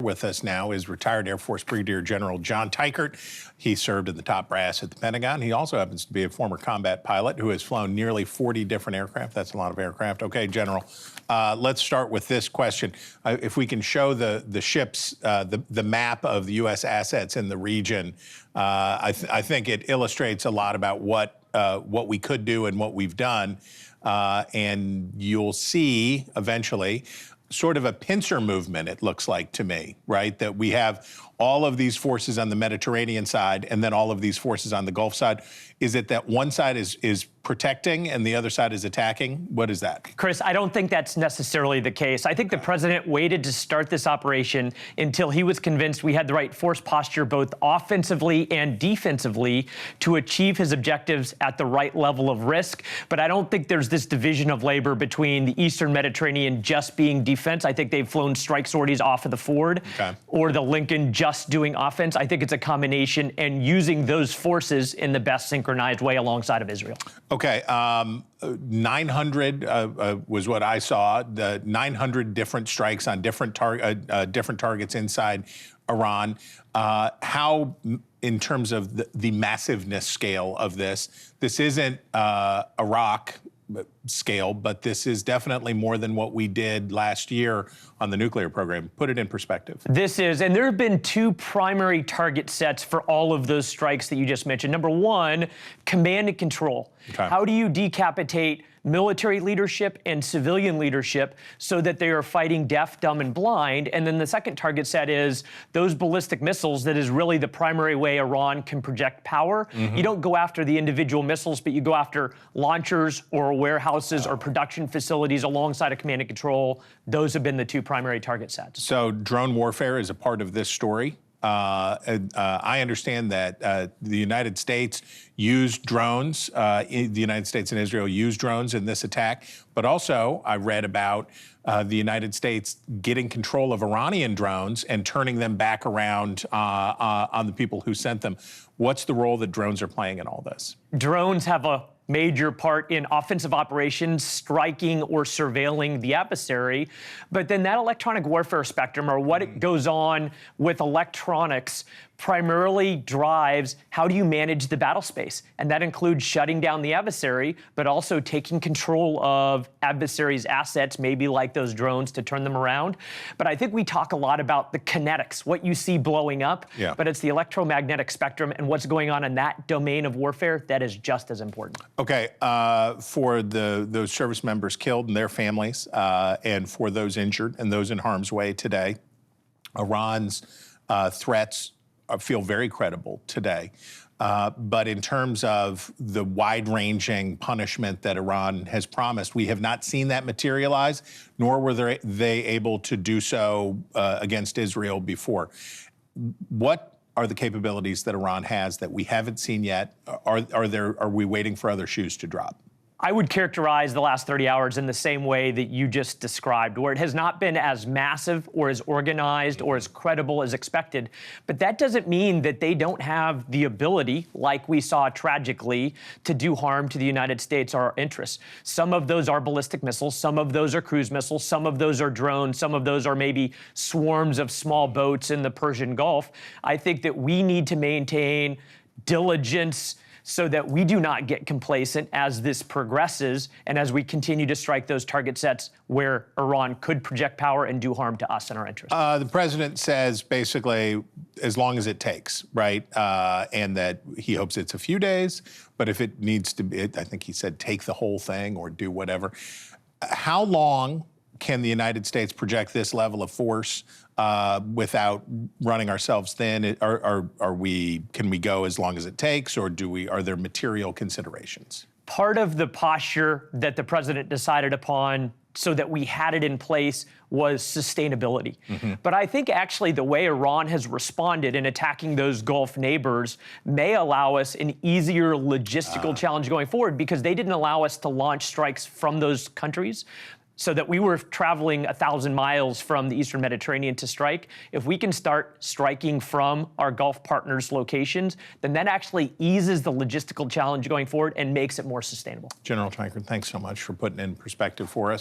With us now is retired Air Force Brigadier General John Teichert. He served in the top brass at the Pentagon. He also happens to be a former combat pilot who has flown nearly 40 different aircraft. That's a lot of aircraft. Okay, General, let's start with this question. If we can show the ships, the map of the U.S. assets in the region, I think it illustrates a lot about what we could do and what we've done. And you'll see eventually sort of a pincer movement, it looks like to me, right? That we have all of these forces on the Mediterranean side and then all of these forces on the Gulf side. Is it that one side is protecting and the other side is attacking? What is that? Chris, I don't think that's necessarily the case. I think the president waited to start this operation until he was convinced we had the right force posture, both offensively and defensively, to achieve his objectives at the right level of risk. But I don't think there's this division of labor between the Eastern Mediterranean just being defense. I think they've flown strike sorties off of the Ford or the Lincoln just doing offense. I think it's a combination and using those forces in the best synchronized way alongside of Israel. Okay, 900 was what I saw. The 900 different strikes on different targets inside Iran. How, in terms of the massiveness scale of this isn't Iraq scale, but this is definitely more than what we did last year on the nuclear program. Put it in perspective. This is, and there have been two primary target sets for all of those strikes that you just mentioned. Number one, command and control. Okay. How do you decapitate military leadership and civilian leadership so that they are fighting deaf, dumb, and blind? And then the second target set is those ballistic missiles. That is really the primary way Iran can project power. You don't go after the individual missiles, but you go after launchers or warehouses or production facilities alongside of command and control. Those have been the two primary target sets. So drone warfare is a part of this story. I understand that the United States used drones, the United States and Israel used drones in this attack, but also I read about the United States getting control of Iranian drones and turning them back around on the people who sent them. What's the role that drones are playing in all this? Drones have a major part in offensive operations, striking or surveilling the adversary. But then that electronic warfare spectrum, or what it goes on with electronics, primarily drives how do you manage the battle space. And that includes shutting down the adversary, but also taking control of adversaries' assets, maybe like those drones, to turn them around. But I think we talk a lot about the kinetics, what you see blowing up, but it's the electromagnetic spectrum and what's going on in that domain of warfare that is just as important. Okay, for those service members killed and their families, and for those injured and those in harm's way today, Iran's threats feel very credible today. But in terms of the wide-ranging punishment that Iran has promised, we have not seen that materialize, nor were they able to do so against Israel before. What are the capabilities that Iran has that we haven't seen yet? Are we waiting for other shoes to drop? I would characterize the last 30 hours in the same way that you just described, where it has not been as massive or as organized or as credible as expected. But that doesn't mean that they don't have the ability, like we saw tragically, to do harm to the United States or our interests. Some of those are ballistic missiles, some of those are cruise missiles, some of those are drones, some of those are maybe swarms of small boats in the Persian Gulf. I think that we need to maintain diligence so that we do not get complacent as this progresses and as we continue to strike those target sets where Iran could project power and do harm to us and our interests. The president says basically as long as it takes, right? And that he hopes it's a few days, but if it needs to be, I think he said take the whole thing or do whatever. How long can the United States project this level of force without running ourselves thin? Can we go as long as it takes, or are there material considerations? Part of the posture that the president decided upon so that we had it in place was sustainability. But I think actually the way Iran has responded in attacking those Gulf neighbors may allow us an easier logistical challenge going forward, because they didn't allow us to launch strikes from those countries, so that we were traveling 1,000 miles from the Eastern Mediterranean to strike. If we can start striking from our Gulf partners' locations, then that actually eases the logistical challenge going forward and makes it more sustainable. General Teichert, thanks so much for putting in perspective for us.